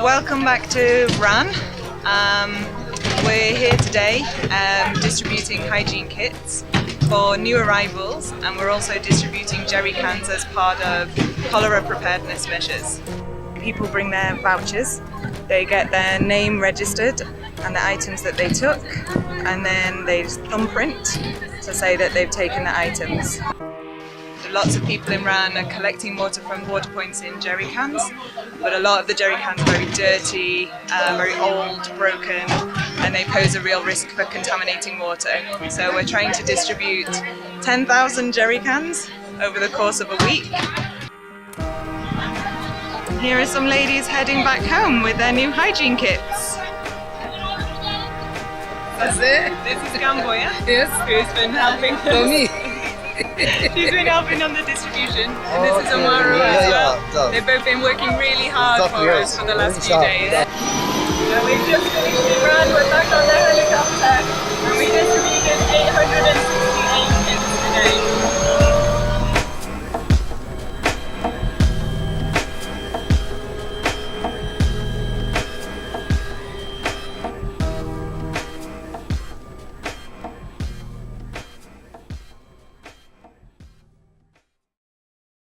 Welcome back to RAN. We're here today distributing hygiene kits for new arrivals, and we're also distributing jerry cans as part of cholera preparedness measures. People bring their vouchers, they get their name registered and the items that they took, and then they thumbprint to say that they've taken the items. Lots of people in RAN are collecting water from water points in jerry cans, but a lot of the jerry cans are very dirty, very old, broken, and they pose a real risk for contaminating water. So we're trying to distribute 10,000 jerry cans over the course of a week. Here are some ladies heading back home with their new hygiene kits. That's it. This is Gamboya. Yes. Who's been helping us. For me. She's been helping on the distribution, and this is Amaru as well. They've both been working really hard for us for the last few days. And we've just finished in RAN, we're back on the